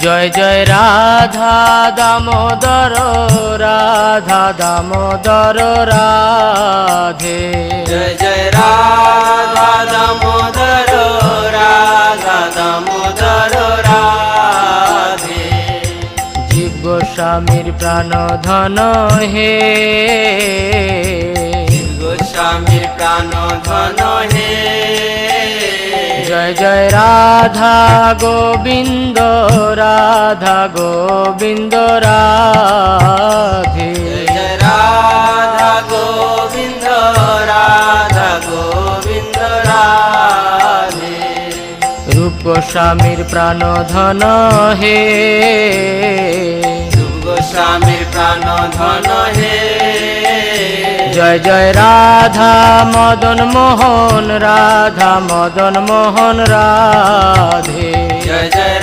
জয় জয় রাধা দামোদর রাধা দামোদর রাধে। জয় জয় রাধা দামোদর রাধা দামোদর রাধে। জীব গোস্বামীর প্রাণ ধন হে, গোস্বামীর প্রাণ ধন হে। জয় জয় রাধা গোবিন্দ রাধা গোবিন্দ রাধে। জয় জয় রাধা গোবিন্দ রাধা গোবিন্দ রাধে। রূপ গোস্বামীর প্রাণ ধন হে, গোস্বামীর প্রাণ ধন হে। জয় জয় রাধা মদন মোহন রাধা মদন মোহন রাধে। জয় জয়